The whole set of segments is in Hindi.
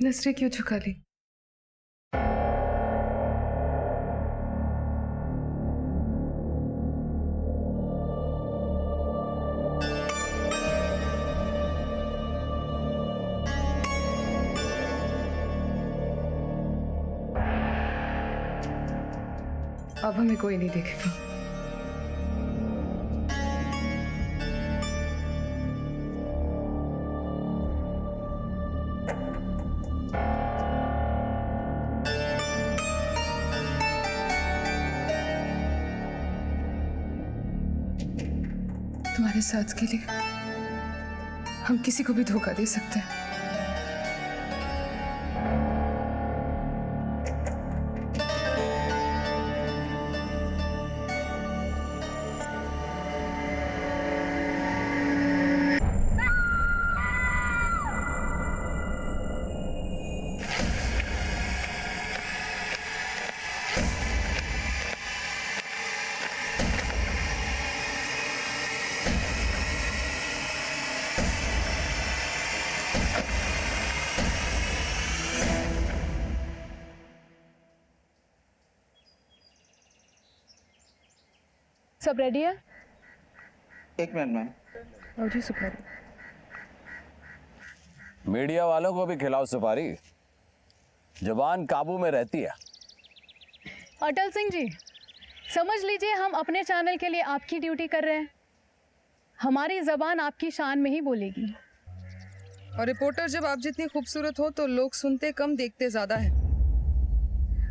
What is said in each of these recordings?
नजरें क्यों झुका ली? अब हमें कोई नहीं देखेगा। तुम्हारे साथ के लिए हम किसी को भी धोखा दे सकते हैं। सब रेडी है? एक मिनट मैम। जी सुपारी। मीडिया वालों को भी खिलाओ सुपारी, जुबान काबू में रहती है। अटल सिंह जी, समझ लीजिए हम अपने चैनल के लिए आपकी ड्यूटी कर रहे हैं। हमारी जबान आपकी शान में ही बोलेगी। और रिपोर्टर जब आप जितनी खूबसूरत हो तो लोग सुनते कम देखते ज्यादा है।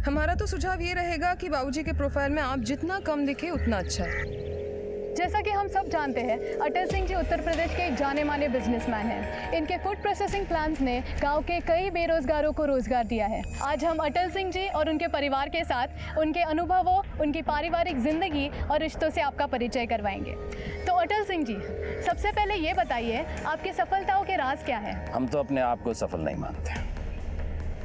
हमारा तो सुझाव ये रहेगा कि बाबूजी के प्रोफाइल में आप जितना कम दिखे उतना अच्छा है। जैसा कि हम सब जानते हैं, अटल सिंह जी उत्तर प्रदेश के एक जाने माने बिजनेसमैन हैं। इनके फूड प्रोसेसिंग प्लांट्स ने गांव के कई बेरोजगारों को रोजगार दिया है। आज हम अटल सिंह जी और उनके परिवार के साथ उनके अनुभवों, उनकी पारिवारिक जिंदगी और रिश्तों से आपका परिचय करवाएंगे। तो अटल सिंह जी, सबसे पहले ये बताइए आपकी सफलताओं के राज क्या है? हम तो अपने आप को सफल नहीं मानते।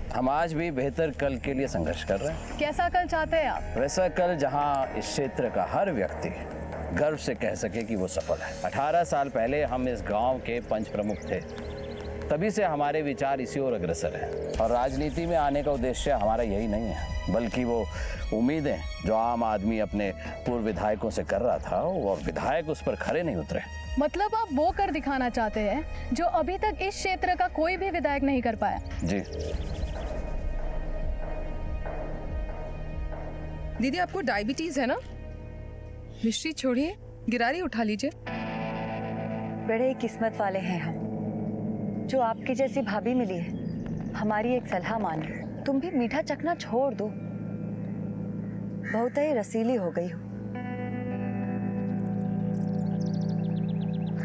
हम आज भी बेहतर कल के लिए संघर्ष कर रहे हैं। कैसा कल चाहते हैं आप? वैसा कल जहां इस क्षेत्र का हर व्यक्ति गर्व से कह सके कि वो सफल है। 18 साल पहले हम इस गांव के पंच प्रमुख थे, तभी से हमारे विचार इसी ओर अग्रसर हैं। और राजनीति में आने का उद्देश्य हमारा यही नहीं है, बल्कि वो उम्मीदें जो आम आदमी अपने पूर्व विधायकों से कर रहा था और विधायक उस पर खरे नहीं उतरे। मतलब आप वो कर दिखाना चाहते हैं जो अभी तक इस क्षेत्र का कोई भी विधायक नहीं कर पाया? जी। दीदी, आपको डायबिटीज है ना? मिश्री छोड़िए, गिरारी उठा लीजिए। बड़े किस्मत वाले हैं हम, जो आपकी जैसी भाभी मिली है। हमारी एक सलाह मानो, तुम भी मीठा चखना छोड़ दो। बहुत ही रसीली हो गई हो।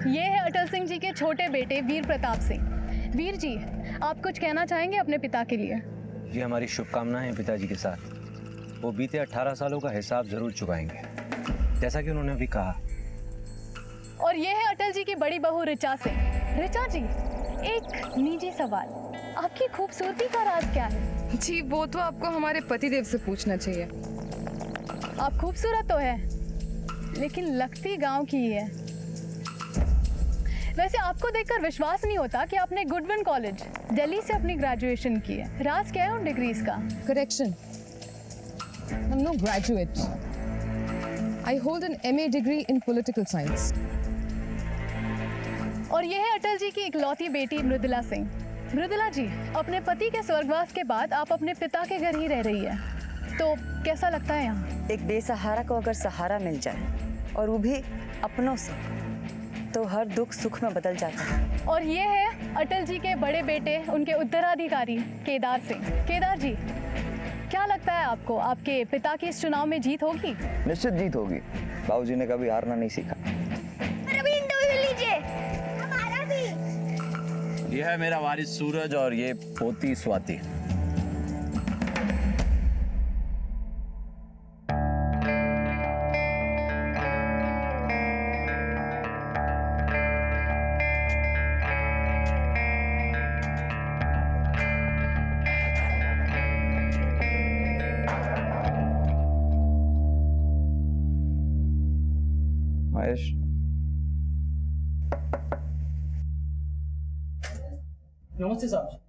ये है अटल सिंह जी के छोटे बेटे वीर प्रताप सिंह। वीर जी, आप कुछ कहना चाहेंगे अपने पिता के लिए? ये हमारी शुभकामनाएं हैं पिताजी के साथ। वो बीते 18 सालों का हिसाब जरूर चुकाएंगे, जैसा कि उन्होंने अभी कहा। और ये है अटल जी की बड़ी बहू ऋचा सिंह। ऋचा जी, एक निजी सवाल, आपकी खूबसूरती का राज क्या है? जी, वो तो आपको हमारे पतिदेव से पूछना चाहिए। आप खूबसूरत तो है, लेकिन लगती गांव की ही है। वैसे आपको देखकर विश्वास नहीं होता कि आपने गुडविन कॉलेज दिल्ली से अपनी ग्रेजुएशन की है। राज क्या है उन डिग्रीज का? Correction. I'm no graduate. I hold an MA degree in political science. और ये है अटल जी की इकलौती बेटी मृदुला सिंह। मृदुला जी, अपने पति के स्वर्गवास के बाद आप अपने पिता के घर ही रह रही है, तो कैसा लगता है यहाँ? एक बेसहारा को अगर सहारा मिल जाए और वो भी अपनों से, तो हर दुख सुख में बदल जाता है। और ये है अटल जी के बड़े बेटे, उनके उत्तराधिकारी केदार सिंह। केदार जी, क्या लगता है आपको, आपके पिता की इस चुनाव में जीत होगी? निश्चित जीत होगी। बाबूजी ने कभी हारना नहीं सीखा। ये है मेरा वारिस सूरज और ये पोती स्वाति। महेश, नमस्ते साहब।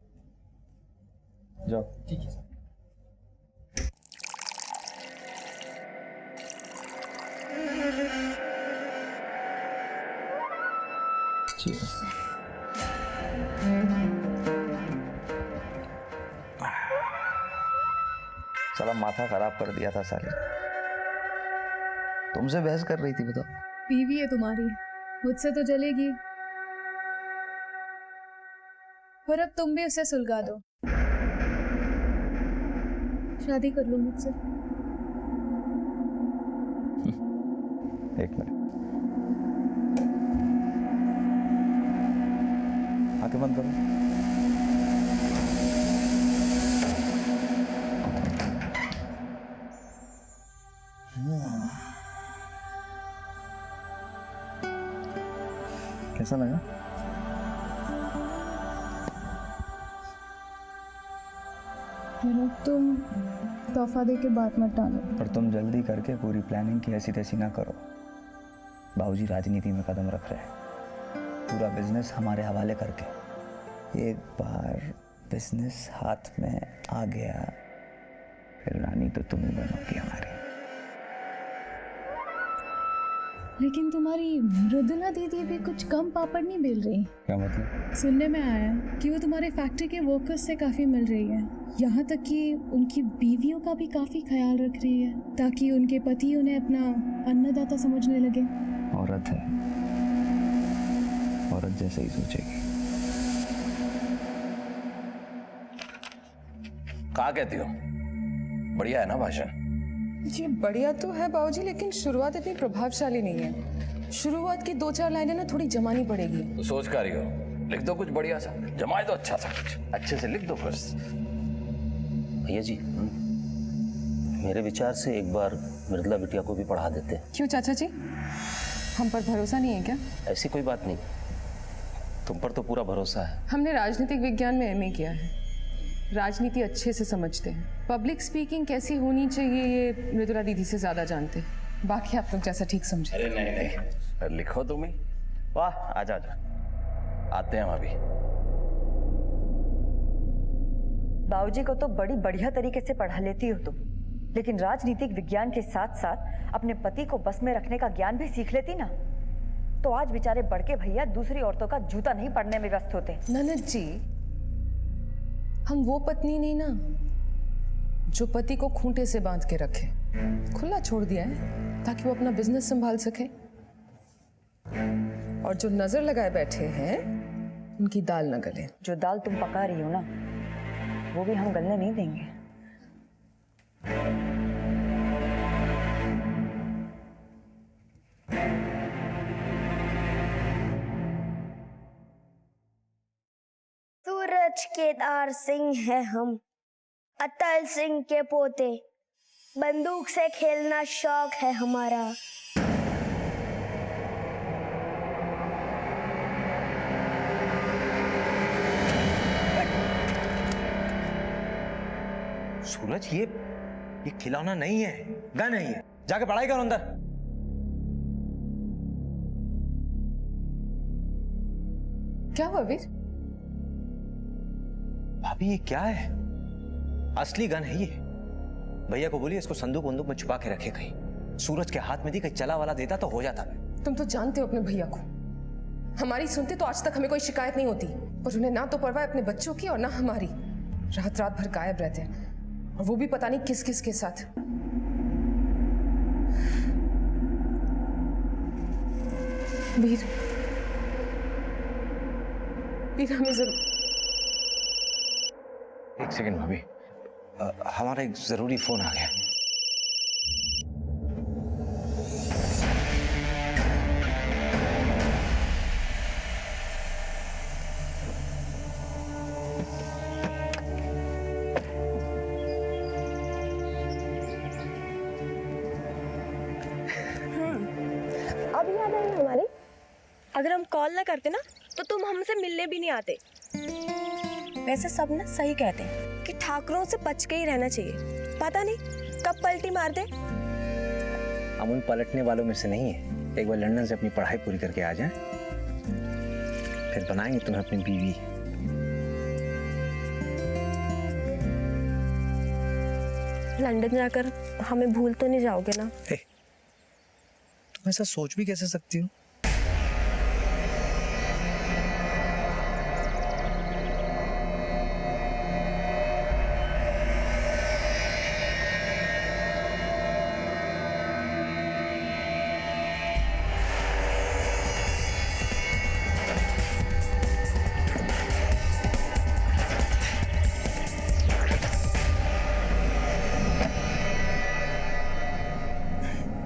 जाओ। ठीक है सर। साला माथा खराब कर दिया था साले। तुमसे बहस कर रही थी, बताओ। बीवी है तुम्हारी, मुझसे तो जलेगी, पर अब तुम भी उसे सुलगा दो, शादी कर लो मुझसे। एक मिनट, आंखें बंद करो। कैसा लगा? तुम तोहफा दे के बात मत टालो। पर तुम जल्दी करके पूरी प्लानिंग की ऐसी तैसी ना करो। बाबूजी राजनीति में कदम रख रहे हैं, पूरा बिजनेस हमारे हवाले करके। एक बार बिजनेस हाथ में आ गया, फिर रानी तो तुम ही बनोगी हमारी। लेकिन तुम्हारी मृदुला दीदी भी कुछ कम पापड़ नहीं बेल रही। क्या मतलब? सुनने में आया कि वो तुम्हारे फैक्ट्री के वर्कर्स से काफी मिल रही है, यहाँ तक कि उनकी बीवियों का भी काफी ख्याल रख रही है, ताकि उनके पति उन्हें अपना अन्नदाता समझने लगे। औरत है, औरत जैसे ही सोचेगी। क्या कहती हो? बढ़िया है ना भाषण? जी बढ़िया तो है बाबूजी, लेकिन शुरुआत इतनी प्रभावशाली नहीं है। शुरुआत की 2-4 लाइनें ना थोड़ी जमानी पड़ेगी। तो सोच कर रही हो, लिख दो कुछ बढ़िया सा, जमाए तो अच्छा सा कुछ, अच्छे से लिख दो बस। भैया जी, मेरे विचार से एक बार मृदुला बिटिया को भी पढ़ा देते। क्यों चाचा जी, हम पर भरोसा नहीं है क्या? ऐसी कोई बात नहीं, तुम पर तो पूरा भरोसा है। हमने राजनीतिक विज्ञान में एमए किया है, राजनीति अच्छे से समझते हैं। पब्लिक स्पीकिंग कैसी होनी चाहिए ये मृदुला दीदी से ज्यादा जानते हैं। बाकी आप लोग जैसा ठीक समझे। अरे नहीं नहीं, लिखो तुम ही। वाह, आजा आजा, आते हैं हम अभी। बाबूजी को तो बड़ी बढ़िया तरीके से पढ़ा लेती हो तुम, लेकिन राजनीतिक विज्ञान के साथ साथ अपने पति को बस में रखने का ज्ञान भी सीख लेती ना, तो आज बेचारे बड़के भैया दूसरी औरतों का जूता नहीं पड़ने में व्यस्त होते। ननद जी, हम वो पत्नी नहीं ना जो पति को खूंटे से बांध के रखे, खुला छोड़ दिया है ताकि वो अपना बिजनेस संभाल सके। और जो नजर लगाए बैठे हैं उनकी दाल न गले। जो दाल तुम पका रही हो ना, वो भी हम गलने नहीं देंगे। सूरज केदार सिंह है हम, अटल सिंह के पोते, बंदूक से खेलना शौक है हमारा। सूरज, ये खिलौना नहीं है, गन है ये। जाके पढ़ाई करो अंदर। क्या हुआ वीर? भाभी ये क्या है? असली गन है ये। भैया को बोलिए इसको संदूक वंदूक में छुपा के रखे कहीं। सूरज के हाथ में दी, कहीं चला वाला देता तो हो जाता। तुम तो जानते हो अपने भैया को, हमारी सुनते तो आज तक हमें कोई शिकायत नहीं होती, पर उन्हें ना तो परवाह अपने बच्चों की और ना हमारी। रात रात भर गायब रहते हैं, और वो भी पता नहीं किस किस के साथ। वीर, वीर हमें जरूर। एक सेकंड भाभी, हमारा एक जरूरी फोन आ गया। अब याद आई हमारी, अगर हम कॉल ना करते ना तो तुम हमसे मिलने भी नहीं आते। वैसे सब ना सही कहते हैं कि ठाकुरों से बच के ही रहना चाहिए, पता नहीं कब पलटी मार दे। हम उन पलटने वालों में से नहीं है। एक बार लंदन से अपनी पढ़ाई पूरी करके आ जाएं, फिर बनाएंगे तुम्हें अपनी बीवी। लंदन जाकर हमें भूल तो नहीं जाओगे ना? तुम ऐसा सोच भी कैसे सकती हो?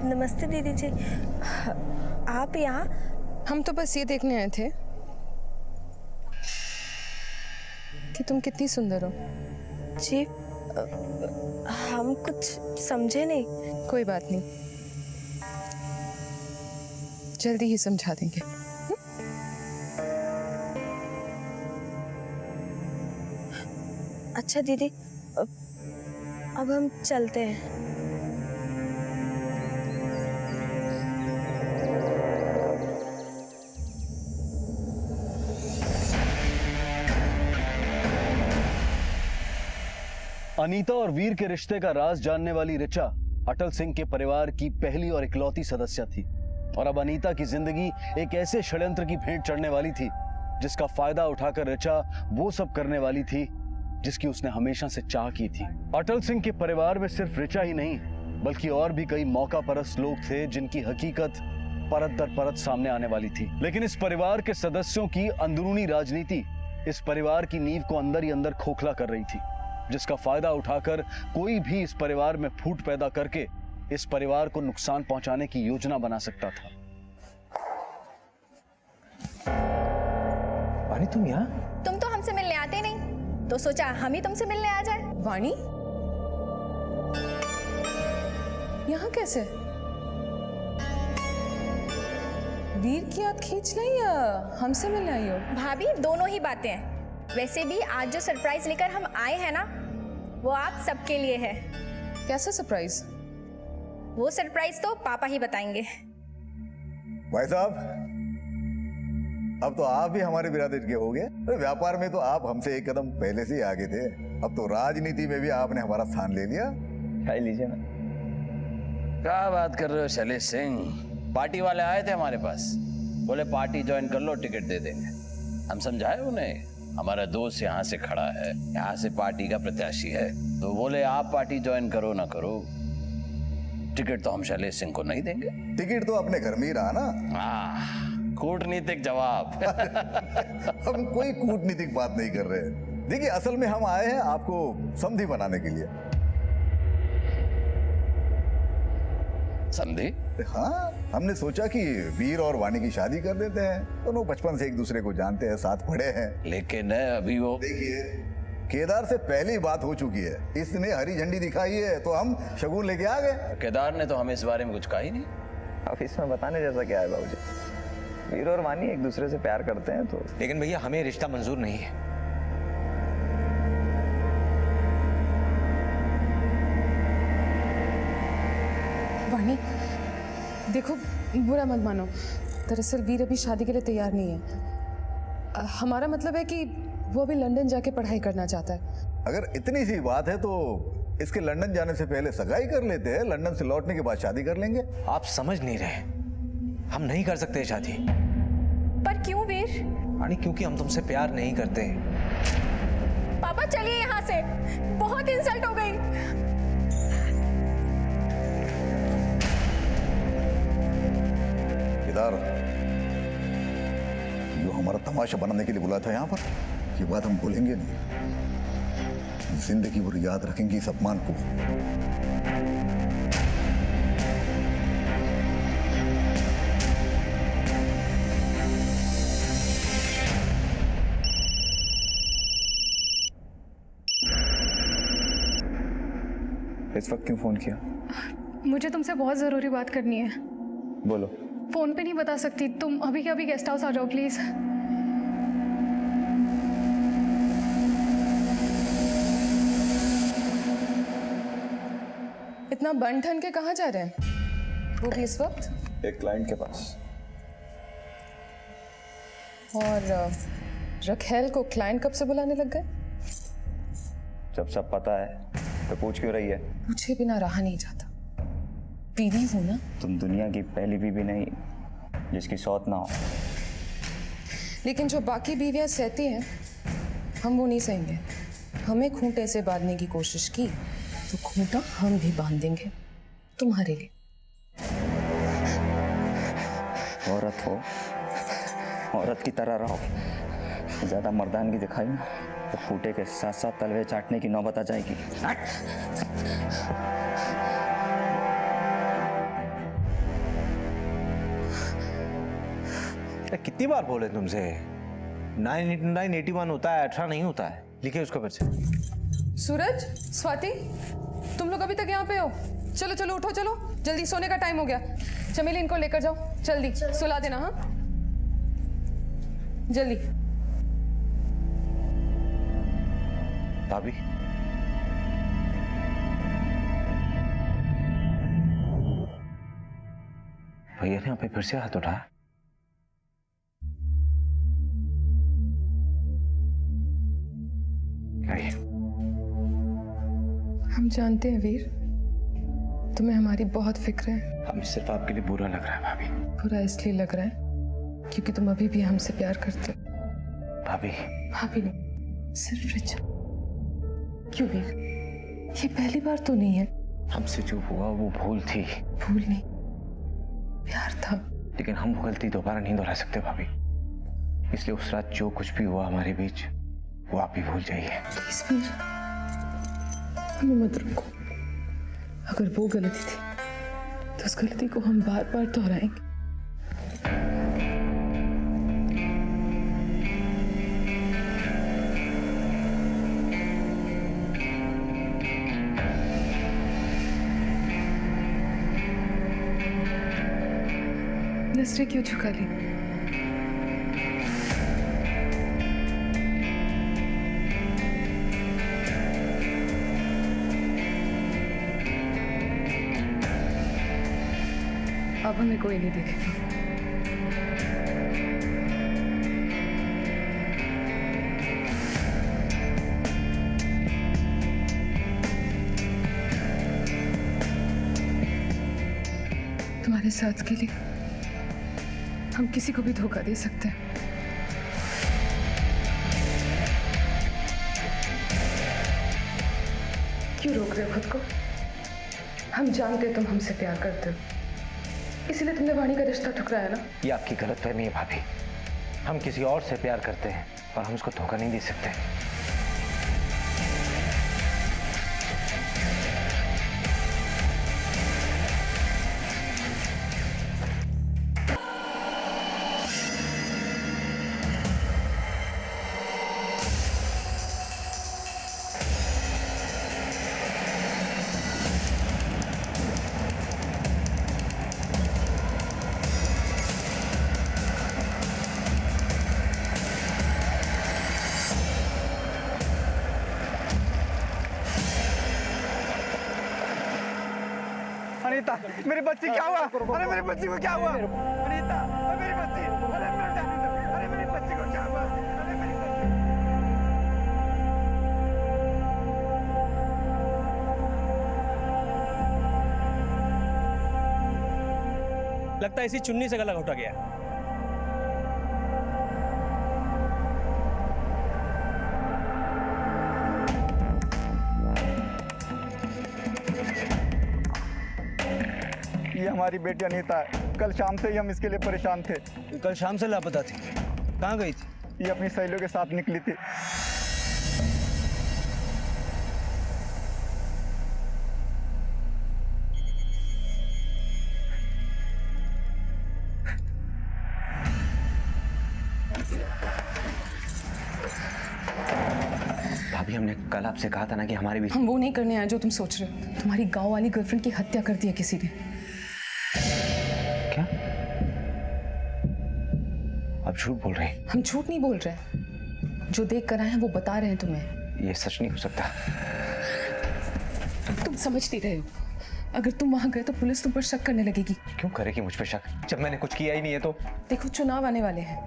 नमस्ते दीदी जी, आप यहाँ? हम तो बस ये देखने आए थे कि तुम कितनी सुंदर हो। जी हम कुछ समझे नहीं। कोई बात नहीं, जल्दी ही समझा देंगे। अच्छा दीदी, अब हम चलते हैं। अनीता और वीर के रिश्ते का राज जानने वाली ऋचा अटल सिंह के परिवार की पहली और इकलौती सदस्य थी, और अब अनीता की जिंदगी एक ऐसे षड्यंत्र की भेंट चढ़ने वाली थी जिसका फायदा उठाकर ऋचा वो सब करने वाली थी जिसकी उसने हमेशा से चाह की थी। अटल सिंह के परिवार में सिर्फ ऋचा ही नहीं बल्कि और भी कई मौका परस्त लोग थे जिनकी हकीकत परत दर परत सामने आने वाली थी। लेकिन इस परिवार के सदस्यों की अंदरूनी राजनीति इस परिवार की नींव को अंदर ही अंदर खोखला कर रही थी, जिसका फायदा उठाकर कोई भी इस परिवार में फूट पैदा करके इस परिवार को नुकसान पहुंचाने की योजना बना सकता था। वाणी तुम यहाँ? तुम तो हमसे मिलने आते नहीं, तो सोचा हम ही तुमसे मिलने आ जाए। वाणी यहाँ कैसे? वीर की याद खींच ली या हमसे मिलने आई हो? भाभी दोनों ही बातें हैं। वैसे भी आज जो सरप्राइज लेकर हम आए हैं ना, वो आप सबके लिए है। कैसा सरप्राइज? वो सरप्राइज तो पापा ही बताएंगे। भाई साहब, अब तो आप भी हमारे बिरादर के हो गए। अरे व्यापार में तो आप हमसे एक कदम पहले से ही आगे थे, अब तो राजनीति में भी आपने हमारा स्थान ले लिया। खाई लीजिए ना। क्या बात कर रहे हो शैलेश सिंह? पार्टी वाले आए थे हमारे पास, बोले पार्टी ज्वाइन कर लो, टिकट दे देंगे। हम समझाए उन्हें, हमारा दोस्त यहाँ से खड़ा है, यहाँ से पार्टी का प्रत्याशी है, तो बोले आप पार्टी ज्वाइन करो ना करो, टिकट तो हम शैलेश सिंह को नहीं देंगे। टिकट तो अपने घर में ही रहा ना। हाँ, कूटनीतिक जवाब। हम कोई कूटनीतिक बात नहीं कर रहे। देखिए, असल में हम आए हैं आपको समधी बनाने के लिए। समधी? हाँ, हमने सोचा कि वीर और वाणी की शादी कर देते हैं। दोनों बचपन से एक दूसरे को जानते हैं, साथ पढ़े हैं। लेकिन अभी वो देखिए, केदार से पहली बात हो चुकी है, इसने हरी झंडी दिखाई है तो हम शगुन लेके आ गए। केदार ने तो हमें इस बारे में कुछ कहा ही नहीं। अब इसमें बताने जैसा क्या है बाबूजी? वीर और वाणी एक दूसरे से प्यार करते हैं तो। लेकिन भैया हमें रिश्ता मंजूर नहीं है। वाणी देखो, बुरा मत मानो, दरअसल वीर अभी शादी के लिए तैयार नहीं है। हमारा मतलब है कि वो अभी लंदन जाके पढ़ाई करना चाहता है। अगर इतनी सी बात है तो इसके लंदन जाने से पहले सगाई कर लेते हैं, लंदन से लौटने के बाद शादी कर लेंगे। आप समझ नहीं रहे, हम नहीं कर सकते शादी। पर क्यों वीर? वाणी, क्योंकि हम तुमसे प्यार नहीं करते। पापा चलिए यहाँ से, बहुत इंसल्ट हो गई। केदार, जो हमारा तमाशा बनाने के लिए बुलाया था यहाँ पर, ये बात हम भूलेंगे नहीं। जिंदगी भर याद रखेंगे इस अपमान को। इस वक्त क्यों फोन किया? मुझे तुमसे बहुत ज़रूरी बात करनी है। बोलो। फ़ोन पे नहीं बता सकती, तुम अभी के अभी गेस्ट हाउस आ जाओ प्लीज़। इतना बन ठन के कहाँ जा रहे हैं, वो भी इस वक्त? एक क्लाइंट के पास। और रखेल को क्लाइंट कब से बुलाने लग गए? जब सब पता है तो पूछ क्यों रही है? पूछे बिना रहा नहीं जाता। बीवी हूं ना। तुम दुनिया की पहली बीवी नहीं जिसकी सौत ना हो। लेकिन जो बाकी बीवियां सहती हैं हम वो नहीं सहेंगे। हमें खूंटे से बांधने की कोशिश की तो खूंटा हम भी बांध देंगे तुम्हारे लिए। औरत हो, औरत की तरह रहो। ज्यादा मर्दानगी दिखाई ना तो खूंटे के साथ साथ तलवे चाटने की नौबत आ जाएगी। कितनी बार बोले तुमसे 981 होता है, 18 नहीं होता है। लिखे उसको फिर से। सूरज, स्वाति, तुम लोग अभी तक यहाँ पे हो? चलो चलो उठो, चलो जल्दी, सोने का टाइम हो गया। चमेली इनको लेकर जाओ, जल्दी सुला देना। हाँ जल्दी। भाभी, भैया ने यहाँ पे फिर से हाथ उठाया। हम जानते हैं वीर, तुम्हें हमारी बहुत फिक्र है। हमें सिर्फ आपके लिए बुरा लग रहा है भाभी। बुरा इसलिए लग रहा है क्योंकि तुम अभी भी हमसे प्यार करते हो। भाभी, भाभी नहीं, सिर्फ रिचा। क्यों वीर, ये पहली बार तो नहीं है। हमसे जो हुआ वो भूल थी। भूल नहीं, प्यार था। लेकिन हम वो गलती दोबारा नहीं दोहरा सकते भाभी। इसलिए उस रात जो कुछ भी हुआ हमारे बीच वो आप भी भूल जाइए। प्लीज वीर, हमें मत रोको। अगर वो गलती थी तो उस गलती को हम बार बार दोहराएंगे। नजरें क्यों झुका ली? अब हमें कोई नहीं देखेगा। तुम्हारे साथ के लिए हम किसी को भी धोखा दे सकते हैं। क्यों रोक रहे हो खुद को? हम जानते तुम हमसे प्यार करते हो, इसीलिए तुमने वाणी का रिश्ता ठुकराया ना। ये आपकी गलतफहमी है भाभी। हम किसी और से प्यार करते हैं और हम उसको धोखा नहीं दे सकते। अनीता, मेरी बच्ची क्या हुआ? अरे मेरी बच्ची को क्या हुआ? अनीता, मेरी बच्ची, अरे मेरे जाने दो। अरे मेरी बच्ची को क्या हुआ? अरे मेरी बच्ची। लगता है इसी चुन्नी से गला घोटा गया। ये हमारी बेटी अनीता है। कल शाम से ही हम इसके लिए परेशान थे। कल शाम से लापता थी, कहाँ गई थी? ये अपनी सहेलियों के साथ निकली थी। भाभी, हमने कल आपसे कहा था ना कि हमारे बीच। हम वो नहीं करने आए जो तुम सोच रहे हो। तुम्हारी गांव वाली गर्लफ्रेंड की हत्या कर दी है किसी ने। क्या? आप झूठ बोल रहे हैं? हम झूठ नहीं बोल रहे, जो देख कर आए हैं वो बता रहे हैं तुम्हें। ये सच नहीं हो सकता। तुम समझ नहीं रहे हो। अगर तुम वहां गए तो पुलिस तुम पर शक करने लगेगी। क्यों करेगी मुझ पे शक जब मैंने कुछ किया ही नहीं है तो? देखो चुनाव आने वाले हैं,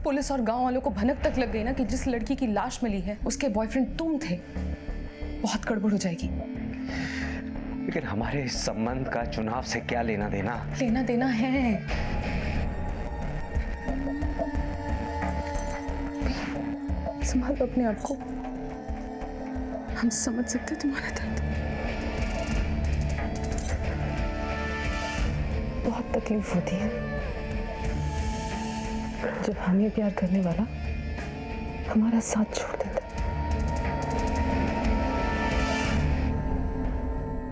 पुलिस और गांव वालों को भनक तक लग गई ना कि जिस लड़की की लाश मिली है उसके बॉयफ्रेंड तुम थे, बहुत गड़बड़ हो जाएगी। लेकिन हमारे इस संबंध का चुनाव से क्या लेना देना? लेना देना है। संभालो अपने आप को, हम समझ सकते तुम्हारा दर्द। बहुत तकलीफ होती है जब हमें प्यार करने वाला हमारा साथ छोड़ देता है।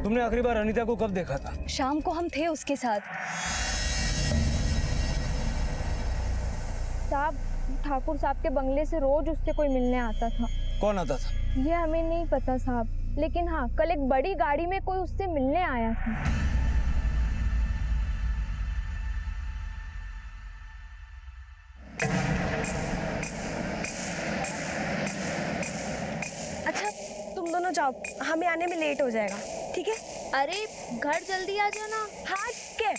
तुमने आखिरी बार अनीता को कब देखा था? शाम को हम थे उसके साथ। साहब, ठाकुर साहब के बंगले से रोज उससे कोई मिलने आता था। कौन आता था? ये हमें नहीं पता साहब, लेकिन हाँ कल एक बड़ी गाड़ी में कोई उससे मिलने आया था। अच्छा तुम दोनों जाओ, हमें आने में लेट हो जाएगा, ठीक है? अरे घर जल्दी आ जाना। हाँ के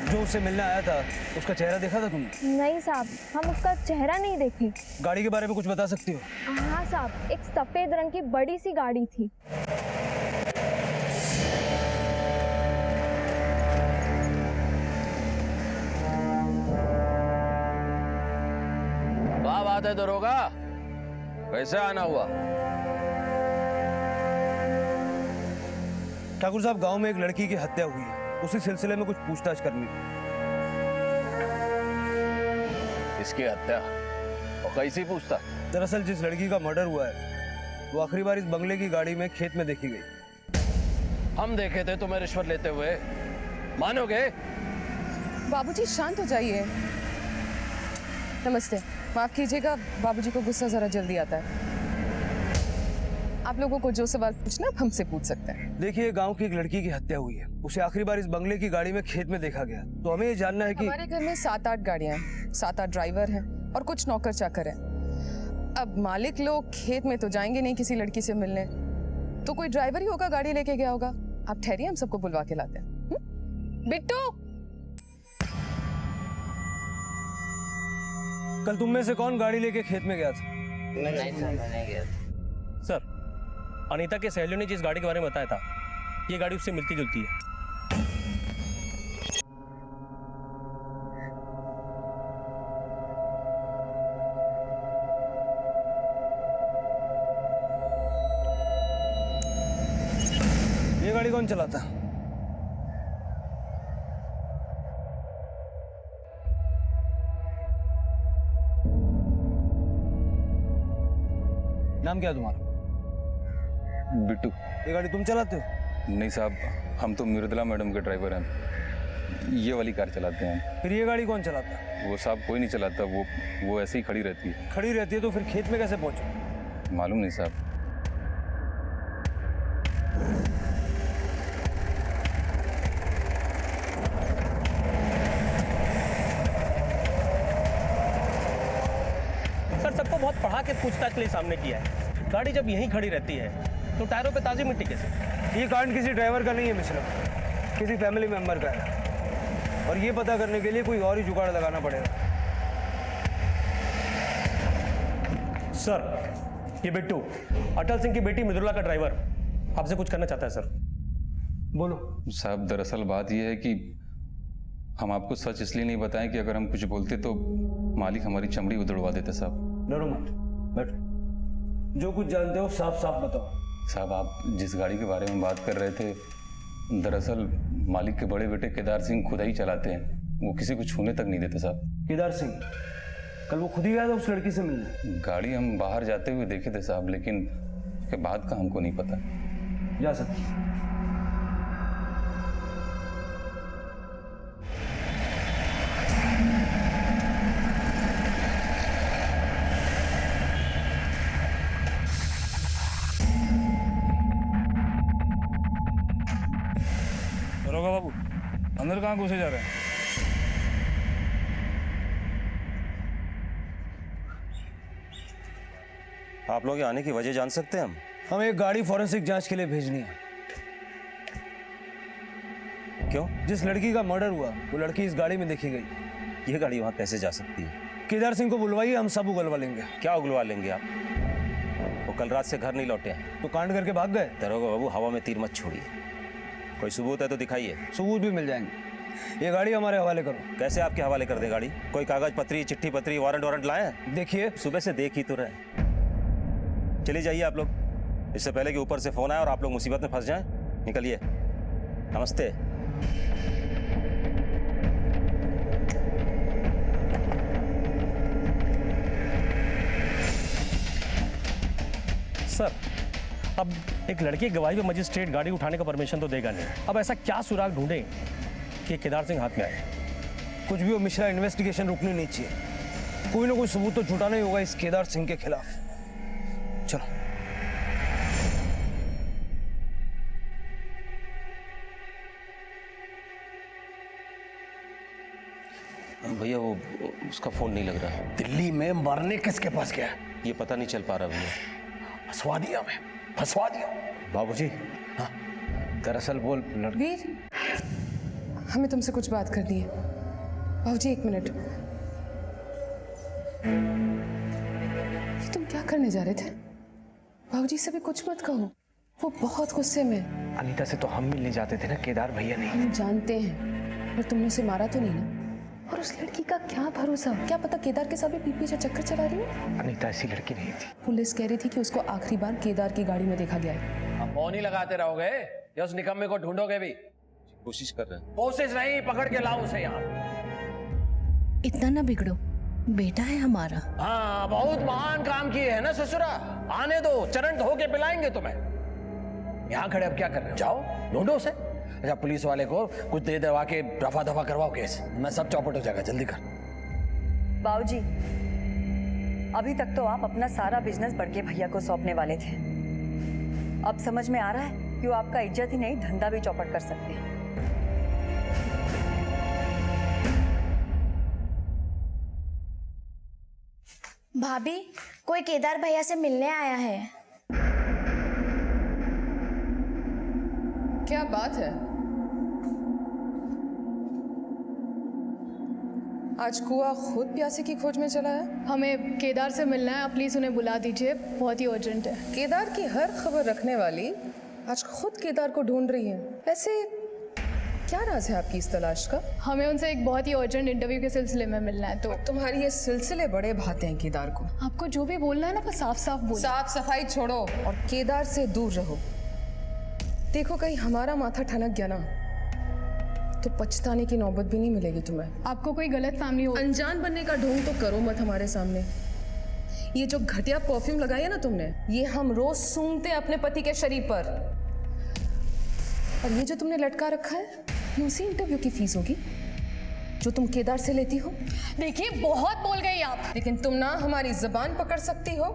जो उससे मिलने आया था उसका चेहरा देखा था तुमने? नहीं साहब, हम उसका चेहरा नहीं देखे। गाड़ी के बारे में कुछ बता सकती हो? हाँ साहब, एक सफेद रंग की बड़ी सी गाड़ी थी। क्या बात है दरोगा, कैसे आना हुआ? ठाकुर साहब, गांव में एक लड़की की हत्या हुई है, उसी सिलसिले में कुछ पूछताछ करनी। इसकी हत्या और कैसी पूछताछ? दरअसल जिस लड़की का मर्डर हुआ है वो आखिरी बार इस बंगले की गाड़ी में खेत में देखी गई। हम देखे थे तुम्हें रिश्वत लेते हुए, मानोगे? बाबूजी शांत हो जाइए। नमस्ते, माफ कीजिएगा, बाबूजी को गुस्सा जरा जल्दी आता है। आप लोगों को जो सवाल पूछना आप हमसे पूछ सकते हैं। देखिए, गांव की एक लड़की की हत्या हुई है, उसे आखिरी बार इस बंगले की गाड़ी में खेत में देखा गया, तो हमें ये जानना है कि हमारे घर में 7-8 गाड़ियां हैं, 7-8 ड्राइवर हैं और कुछ नौकर चाकर हैं। अब मालिक लोग खेत में तो जाएंगे नहीं किसी लड़की से मिलने, तो कोई ड्राइवर ही होगा, गाड़ी लेके गया होगा। आप ठहरिए, हम सबको बुलवा के लाते हैं। बिट्टू, कल तुम में से कौन गाड़ी लेके खेत में गया था? नहीं सर, मैं नहीं गया। सर, अनीता के सहेलियों ने जिस गाड़ी के बारे में बताया था, ये गाड़ी उससे मिलती जुलती है। ये गाड़ी कौन चलाता? नाम क्या है तुम्हारा? बिट्टू। ये गाड़ी तुम चलाते हो? नहीं साहब, हम तो मृदुला मैडम के ड्राइवर हैं, ये वाली कार चलाते हैं। फिर ये गाड़ी कौन चलाता है? वो साहब कोई नहीं चलाता, वो ऐसे ही खड़ी रहती है। खड़ी रहती है तो फिर खेत में कैसे पहुंचे? मालूम नहीं साहब। सर, सबको बहुत पढ़ा के पूछताछ के लिए सामने किया है। गाड़ी जब यहीं खड़ी रहती है तो टायरों पे ताज़ी मिट्टी कैसे? ये कांड किसी ड्राइवर का नहीं है मिश्रा, किसी फैमिली मेंबर का है, और ये पता करने के लिए कोई और ही जुगाड़ लगाना पड़ेगा। सर, ये बिट्टू अटल सिंह की बेटी मृदुला का ड्राइवर आपसे कुछ करना चाहता है सर। बोलो। साहब, दरअसल बात यह है कि हम आपको सच इसलिए नहीं बताएं कि अगर हम कुछ बोलते तो मालिक हमारी चमड़ी उधड़वा देते साहब। डरो मत, बैठो, जो कुछ जानते हो साफ साफ बताओ। साहब, आप जिस गाड़ी के बारे में बात कर रहे थे, दरअसल मालिक के बड़े बेटे केदार सिंह खुद ही चलाते हैं, वो किसी को छूने तक नहीं देते साहब। केदार सिंह कल वो खुद ही गया था उस लड़की से मिलने? गाड़ी हम बाहर जाते हुए देखे थे साहब, लेकिन उसके बाद का हमको नहीं पता। जा सकते। दरोगा बाबू, अंदर कहाँ घुसे जा रहे हैं? आप लोग आने की वजह जान सकते हैं? हमें एक गाड़ी फॉरेंसिक जांच के लिए भेजनी है। क्यों? जिस लड़की का मर्डर हुआ वो लड़की इस गाड़ी में देखी गई। ये गाड़ी वहाँ कैसे जा सकती है? केदार सिंह को बुलवाइए, हम सब उगलवा लेंगे। क्या उगलवा लेंगे आप? वो कल रात से घर नहीं लौटे हैं। तो कांड करके भाग गए? दरोगा बाबू, हवा में तीर मत छोड़िए। कोई सबूत है तो दिखाइए। सबूत भी मिल जाएंगे। ये गाड़ी हमारे हवाले करो। कैसे आपके हवाले कर दे गाड़ी? कोई कागज पत्री, चिट्ठी पत्री, वारंट लाए हैं? देखिए, सुबह से देख ही तो रहे। चलिए जाइए आप लोग, इससे पहले कि ऊपर से फोन आए और आप लोग मुसीबत में फंस जाएं। निकलिए। नमस्ते। सर, अब एक लड़की की गवाही पे मजिस्ट्रेट गाड़ी उठाने का परमिशन तो देगा नहीं। अब ऐसा क्या सुराग ढूंढे कि केदार सिंह हाथ में आए? कुछ भी हो मिश्रा, इन्वेस्टिगेशन रुकनी नहीं चाहिए। कोई ना कोई सबूत तो जुटाना ही होगा इस केदार सिंह के खिलाफ। चलो। भैया वो उसका फोन नहीं लग रहा। दिल्ली में मरने किसके पास गया? ये पता नहीं चल पा रहा भैया। फंसवा दिया मैं, फंसवा दिया। बाबूजी, हाँ दरअसल वो वीर, हमें तुमसे कुछ बात करनी है। बाबूजी, एक मिनट। ये तुम क्या करने जा रहे थे? बाबूजी से भी कुछ मत कहो, वो बहुत गुस्से में। अनीता से तो हम मिलने जाते थे ना, केदार भैया नहीं। हम जानते हैं, पर तुमने उसे मारा तो नहीं ना? और उस लड़की का क्या भरोसा? क्या पता केदार के साथ भी पीठ पीछे चक्कर चला रही है। अनीता ऐसी लड़की नहीं थी। पुलिस कह रही थी कि उसको आखिरी बार केदार की गाड़ी में देखा गया है। अब फोन ही लगाते रहोगे या उस निकम्मे को ढूंढोगे भी? कोशिश कर रहे हैं। कोशिश नहीं, पकड़ के लाओ उसे यहाँ। इतना ना बिगड़ो, बेटा है हमारा। हाँ, बहुत महान काम किए है ना ससुरा। आने दो, चरण धो के पिलाएंगे तुम्हें। यहाँ खड़े अब क्या कर रहे हो? जाओ ढूंढो उसे। अच्छा, पुलिस वाले को कुछ दे दवा के रफा दफा करवाओ केस, मैं सब चौपट हो जाएगा। जल्दी कर। बाबूजी, अभी तक तो आप अपना सारा बिजनेस बड़के भैया को सौंपने वाले थे। अब समझ में आ रहा है कि वो आपका इज्जत ही नहीं, धंधा भी चौपट कर सकते हैं। भाभी, कोई केदार भैया से मिलने आया है। क्या बात है? आज कुआ खुद प्यासे की खोज में चला है। हमें केदार से मिलना है, आप प्लीज़ उन्हें बुला दीजिए, बहुत ही अर्जेंट है। केदार की हर खबर रखने वाली आज खुद केदार को ढूंढ रही है। वैसे क्या राज है आपकी इस तलाश का? हमें उनसे एक बहुत ही अर्जेंट इंटरव्यू के सिलसिले में मिलना है। तो तुम्हारी ये सिलसिले बड़े भाते हैं केदार को। आपको जो भी बोलना है ना वो साफ साफ बोलो। साफ सफाई छोड़ो और केदार से दूर रहो। देखो, कहीं हमारा माथा ठनक गया ना तो पछताने की नौबत भी नहीं मिलेगी तुम्हें। आपको कोई गलत फैमिली हो। अनजान बनने का ढोंग तो करो मत हमारे सामने। ये जो घटिया परफ्यूम लगाया ना तुमने, ये हम रोज सूंघते हैं अपने पति के शरीर पर। और ये जो तुमने लटका रखा है, ये उसी इंटरव्यू की फीस होगी जो तुम केदार से लेती हो। देखिए, बहुत बोल गई आप। लेकिन तुम ना हमारी जबान पकड़ सकती हो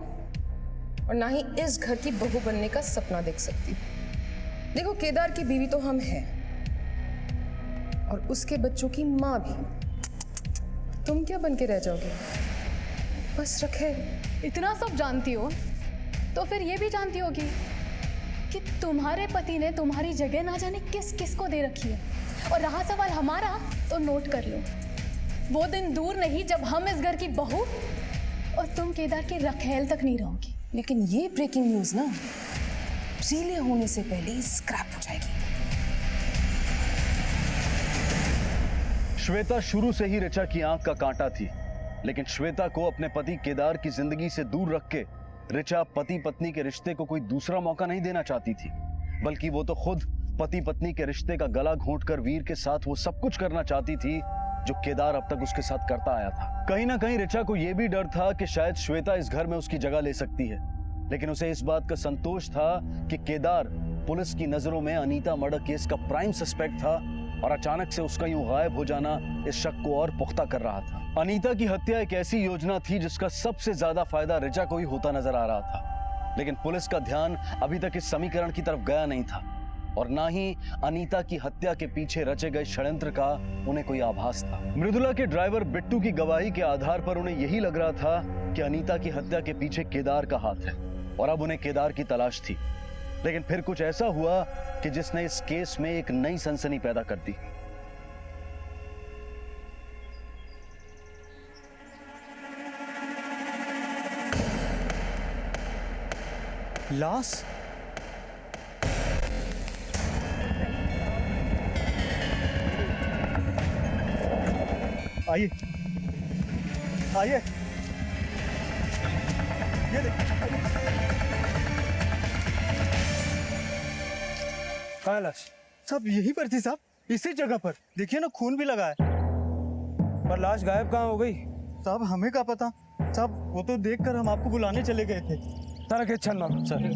और ना ही इस घर की बहू बनने का सपना देख सकती। देखो, केदार की बीवी तो हम हैं और उसके बच्चों की माँ भी। तुम क्या बन के रह जाओगे? बस रखे। इतना सब जानती हो तो फिर ये भी जानती होगी कि तुम्हारे पति ने तुम्हारी जगह ना जाने किस किस को दे रखी है। और रहा सवाल हमारा, तो नोट कर लो, वो दिन दूर नहीं जब हम इस घर की बहू और तुम केदार की रखेल तक नहीं रहोगी। लेकिन ये ब्रेकिंग न्यूज़ ना रिले होने से पहले ही स्क्रैप हो जाएगी। श्वेता शुरू से ही ऋचा की आंख का कांटा थी, लेकिन श्वेता को अपने पति केदार की जिंदगी से दूर रख के ऋचा पति पत्नी के रिश्ते को कोई दूसरा मौका नहीं देना चाहती थी, बल्कि वो तो खुद पति पत्नी के रिश्ते का गला घोंटकर वीर के साथ वो सब कुछ करना चाहती थी जो केदार अब तक उसके साथ करता आया था। कहीं ना कहीं ऋचा को यह भी डर था कि शायद श्वेता इस घर में उसकी जगह ले सकती है, लेकिन उसे इस बात का संतोष था कि केदार पुलिस की नजरों में अनीता मर्डर केस का प्राइम सस्पेक्ट था और अचानक से उसका यूं गायब हो जाना इस शक को और पुख्ता कर रहा था। अनीता की हत्या एक ऐसी योजना थी जिसका सबसे ज्यादा फायदा ऋचा को ही होता नजर आ रहा था, लेकिन पुलिस का ध्यान अभी तक इस समीकरण की तरफ गया नहीं था और ना ही अनीता की हत्या के पीछे रचे गए षड्यंत्र का उन्हें कोई आभास था। मृदुला के ड्राइवर बिट्टू की गवाही के आधार पर उन्हें यही लग रहा था कि अनीता की हत्या के पीछे केदार का हाथ है और अब उन्हें केदार की तलाश थी। लेकिन फिर कुछ ऐसा हुआ कि जिसने इस केस में एक नई सनसनी पैदा कर दी। लाश? आइए आइए, ये कहाँ है लाश? सब यहीं पर थी साहब, इसी जगह पर। देखिए ना, खून भी लगा है। पर लाश गायब कहाँ हो गई? साहब हमें क्या पता साहब, वो तो देखकर हम आपको बुलाने चले गए थे। तरह के छन्ना सर।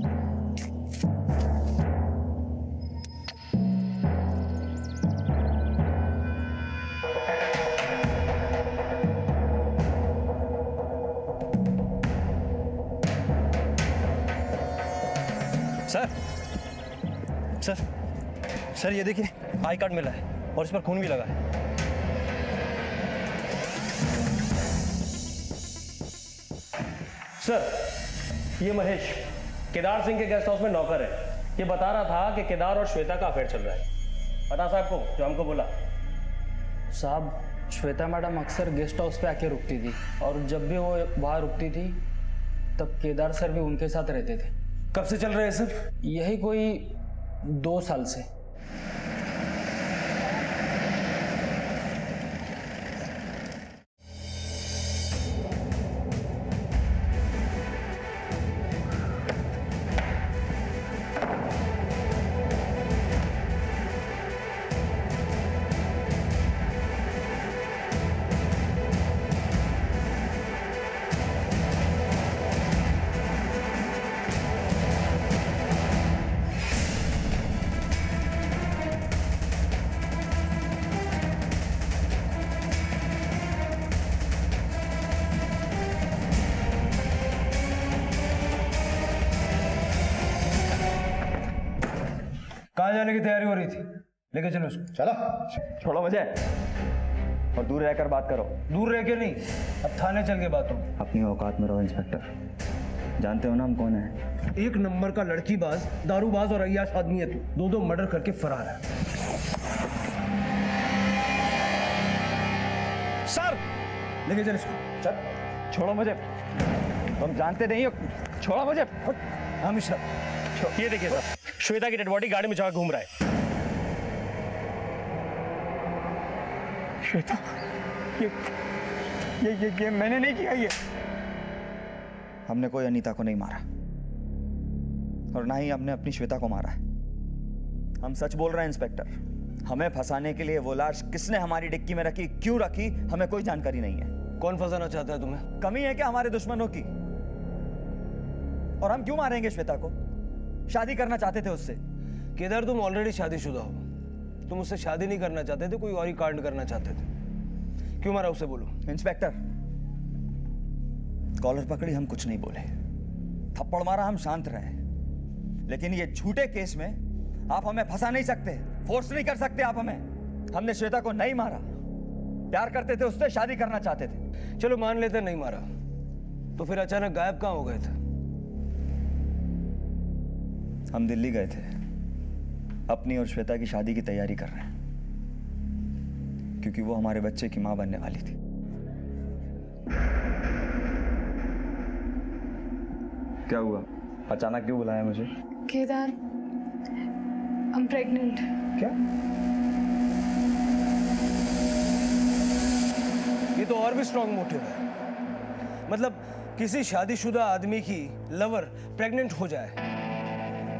सर सर सर, ये देखिए आई कार्ड मिला है और इस पर खून भी लगा है। सर, ये महेश केदार सिंह के गेस्ट हाउस में नौकर है। ये बता रहा था कि केदार और श्वेता का अफेयर चल रहा है। पता साहब को जो हमको बोला। साहब, श्वेता मैडम अक्सर गेस्ट हाउस पे आके रुकती थी और जब भी वो वहाँ रुकती थी तब केदार सर भी उनके साथ रहते थे। कब से चल रहे हैं सर? यही कोई 2 साल से। कहाँ जाने की तैयारी हो रही थी? लेके चलो उसको। चलो। छोड़ो मुझे और दूर रहकर बात करो। दूर रह के नहीं, अब थाने चल के बात हो। अपनी औकात में रहो इंस्पेक्टर। जानते हो ना हम कौन है? एक नंबर का लड़कीबाज, दारूबाज और अय्याश आदमी है तू। 2 मर्डर करके फरार है। सर, लेके चल इसको। चल। छोड़ो मुझे, तुम जानते नहीं हो। छोड़ो मुझे। हाँ मिश्रा, ये देखिए सर, श्वेता की डेड बॉडी गाड़ी में जगह घूम रहा है। श्वेता, ये मैंने नहीं किया। ये हमने कोई अनीता को नहीं मारा और ना ही हमने अपनी श्वेता को मारा है। हम सच बोल रहे हैं इंस्पेक्टर। हमें फंसाने के लिए वो लाश किसने हमारी डिक्की में रखी, क्यों रखी, हमें कोई जानकारी नहीं है। कौन फंसाना चाहता है तुम्हें? कमी है क्या हमारे दुश्मनों की? और हम क्यों मारेंगे श्वेता को? शादी करना चाहते थे उससे। केदार, तुम ऑलरेडी शादीशुदा हो। तुम उससे शादी नहीं करना चाहते थे, कोई और ही कांड करना चाहते थे। क्यों मारा उसे बोलो। इंस्पेक्टर, कॉलर पकड़ी हम कुछ नहीं बोले, थप्पड़ मारा हम शांत रहे। लेकिन ये झूठे केस में आप हमें फंसा नहीं सकते, फोर्स नहीं कर सकते आप हमें। हमने श्वेता को नहीं मारा, प्यार करते थे उससे, शादी करना चाहते थे। चलो मान लेते नहीं मारा, तो फिर अचानक गायब कहाँ हो गए थे? हम दिल्ली गए थे, अपनी और श्वेता की शादी की तैयारी कर रहे हैं, क्योंकि वो हमारे बच्चे की मां बनने वाली थी। क्या हुआ? अचानक क्यों बुलाया मुझे? Kedar, I'm pregnant. क्या? ये तो और भी स्ट्रॉन्ग मोटिव है। मतलब किसी शादीशुदा आदमी की लवर प्रेग्नेंट हो जाए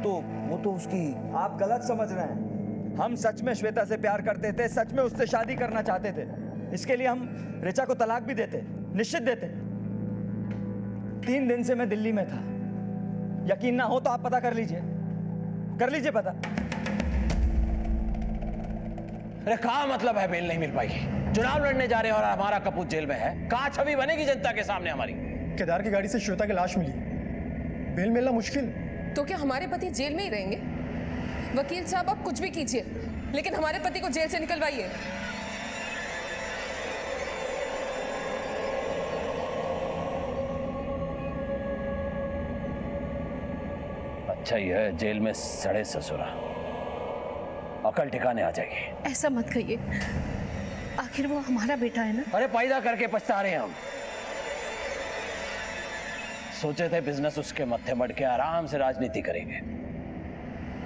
तो वो तो उसकी। आप गलत समझ रहे हैं। हम सच में श्वेता से प्यार करते थे, सच में उससे शादी करना चाहते थे। इसके लिए हम ऋचा को तलाक भी देते, निश्चित देते। 3 दिन से मैं दिल्ली में था। यकीन ना हो तो आप पता कर लीजिए पता। अरे कहाँ मतलब है बेल नहीं मिल पाई? चुनाव लड़ने जा रहे हैं और हमारा कपूत जेल में है। कहाँ छवि बनेगी जनता के सामने हमारी? केदार की गाड़ी से श्वेता की लाश मिली, बेल मिलना मुश्किल। तो क्या हमारे पति जेल में ही रहेंगे? वकील साहब, आप कुछ भी कीजिए, लेकिन हमारे पति को जेल से निकलवाइए। अच्छा ही है जेल में सड़े ससुरा, अकल ठिकाने आ जाएगी। ऐसा मत कहिए, आखिर वो हमारा बेटा है ना। अरे पैदा करके पछता रहे हैं हम। सोचे थे बिजनेस उसके मत्थे मड़ के आराम से राजनीति करेंगे,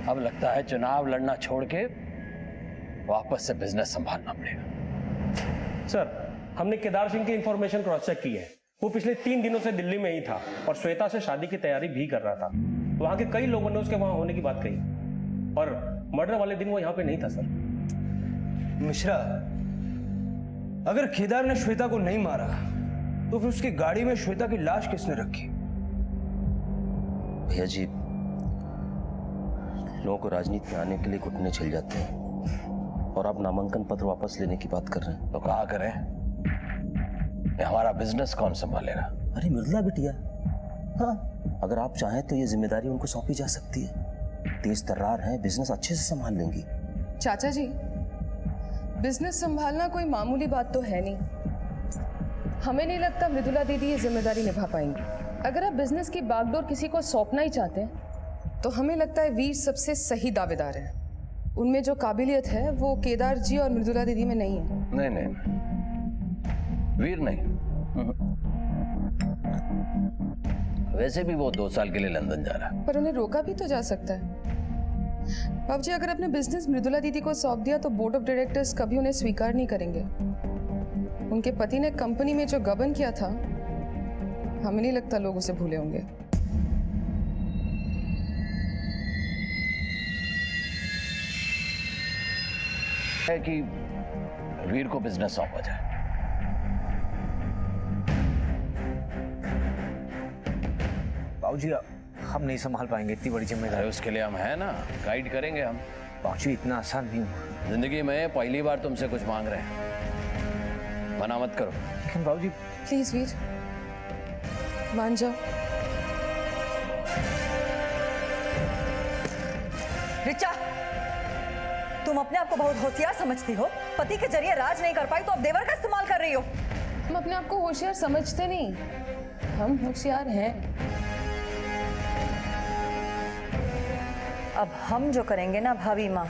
अब लगता है चुनाव लड़ना छोड़ के वापस से बिजनेस संभालना पड़ेगा। सर, हमने केदार सिंह की इंफॉर्मेशन क्रॉस चेक की है। वो पिछले 3 दिनों से दिल्ली में ही था और श्वेता से शादी की तैयारी भी कर रहा था। वहां के कई लोगों ने उसके वहां होने की बात कही और मर्डर वाले दिन वो यहाँ पे नहीं था। सर मिश्रा, अगर केदार ने श्वेता को नहीं मारा तो फिर उसकी गाड़ी में श्वेता की लाश किसने रखी? भैया जी, लोगों को राजनीति में आने के लिए घुटने छिल जाते हैं और आप नामांकन पत्र वापस लेने की बात कर रहे हैं। तो कहा करें, हमारा बिजनेस कौन संभालेगा? अरे मृदुला बिटिया, हाँ, अगर आप चाहें तो ये जिम्मेदारी उनको सौंपी जा सकती है। तेज तर्रार हैं, बिजनेस अच्छे से संभाल लेंगी। चाचा जी, बिजनेस संभालना कोई मामूली बात तो है नहीं। हमें नहीं लगता मृदुला दीदी ये जिम्मेदारी निभा पाएंगी। अगर आप बिजनेस की बागडोर किसी को सौंपना ही चाहते हैं तो हमें लगता है वीर सबसे सही दावेदार है। उनमें जो काबिलियत है वो केदार जी और मृदुला दीदी में नहीं है। नहीं, वीर नहीं। वैसे भी वो 2 साल के लिए लंदन जा रहा है। पर उन्हें रोका भी तो जा सकता है। बाबूजी, अगर अपने बिजनेस मृदुला दीदी को सौंप दिया तो बोर्ड ऑफ डायरेक्टर्स कभी उन्हें स्वीकार नहीं करेंगे। उनके पति ने कंपनी में जो गबन किया था, हमें नहीं लगता लोग उसे भूले होंगे। है कि वीर को बिजनेस सौंपा जाए। बाबूजी, हम नहीं संभाल पाएंगे इतनी बड़ी जिम्मेदारी। उसके लिए हम हैं ना, गाइड करेंगे हम। बाबूजी, इतना आसान नहीं हुआ। जिंदगी में पहली बार तुमसे कुछ मांग रहे हैं, मना मत करो। लेकिन बाबूजी, प्लीज वीर, मान जाओ। रिचा, तुम अपने आप को बहुत होशियार समझती हो। पति के जरिए राज नहीं कर पाई तो अब देवर का इस्तेमाल कर रही हो। हम अपने आप को होशियार समझते नहीं, हम होशियार हैं। अब हम जो करेंगे ना भाभी माँ,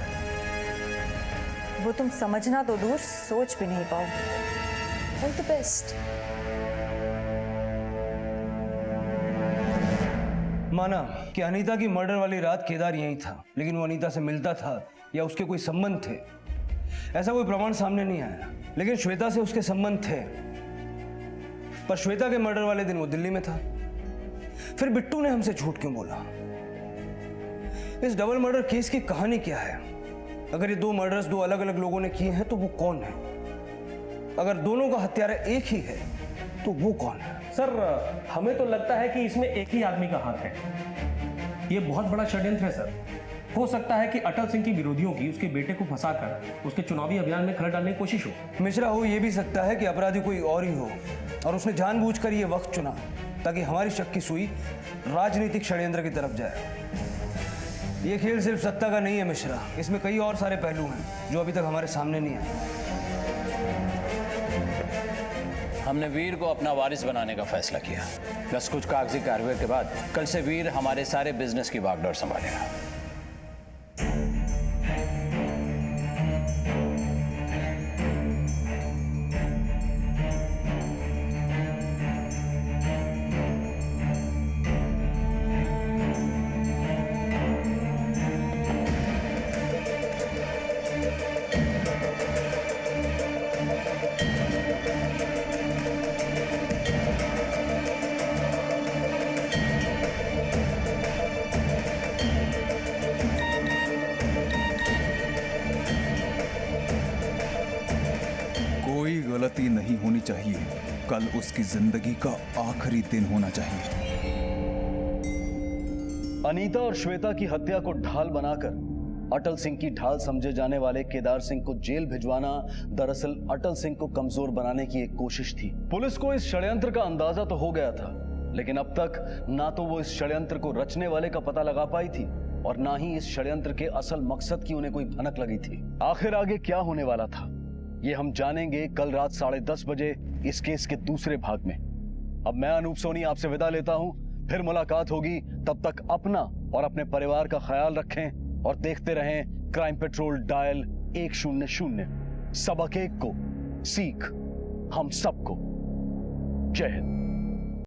वो तुम समझना तो दूर, सोच भी नहीं पाओ। All the best. माना कि अनीता की मर्डर वाली रात केदार यहीं था, लेकिन वो अनीता से मिलता था या उसके कोई संबंध थे, ऐसा कोई प्रमाण सामने नहीं आया। लेकिन श्वेता से उसके संबंध थे। पर श्वेता के मर्डर वाले दिन वो दिल्ली में था। फिर बिट्टू ने हमसे झूठ क्यों बोला? इस डबल मर्डर केस की कहानी क्या है? अगर ये 2 मर्डर्स 2 अलग अलग लोगों ने किए हैं तो वो कौन है? अगर दोनों का हत्यारा एक ही है तो वो कौन है? सर, हमें तो लगता है कि इसमें एक ही आदमी का हाथ है। ये बहुत बड़ा षड्यंत्र है सर। हो सकता है कि अटल सिंह की विरोधियों की उसके बेटे को फंसाकर उसके चुनावी अभियान में खलल डालने की कोशिश हो। मिश्रा, हो ये भी सकता है कि अपराधी कोई और ही हो और उसने जानबूझकर ये वक्त चुना ताकि हमारी शक की सुई राजनीतिक षड्यंत्र की तरफ जाए। ये खेल सिर्फ सत्ता का नहीं है मिश्रा, इसमें कई और सारे पहलू हैं जो अभी तक हमारे सामने नहीं आए। हमने वीर को अपना वारिस बनाने का फैसला किया। बस कुछ कागजी कार्रवाई के बाद कल से वीर हमारे सारे बिजनेस की बागडोर संभालेगा। गलती नहीं होनी चाहिए। कल उसकी जिंदगी का आखिरी दिन होना चाहिए। अनीता और श्वेता की हत्या को ढाल बनाकर अटल सिंह की ढाल समझे जाने वाले केदार सिंह को जेल भिजवाना दरअसल अटल सिंह को कमजोर बनाने की एक कोशिश थी। पुलिस को इस षड्यंत्र का अंदाजा तो हो गया था, लेकिन अब तक ना तो वो इस षड्यंत्र को रचने वाले का पता लगा पाई थी और ना ही इस षड्यंत्र के असल मकसद की उन्हें कोई भनक लगी थी। आखिर आगे क्या होने वाला था ये हम जानेंगे कल रात 10:30 बजे इस केस के दूसरे भाग में। अब मैं अनूप सोनी आपसे विदा लेता हूं, फिर मुलाकात होगी। तब तक अपना और अपने परिवार का ख्याल रखें और देखते रहें क्राइम पेट्रोल डायल 100। सबक एक को सीख हम सबको। जय हिंद।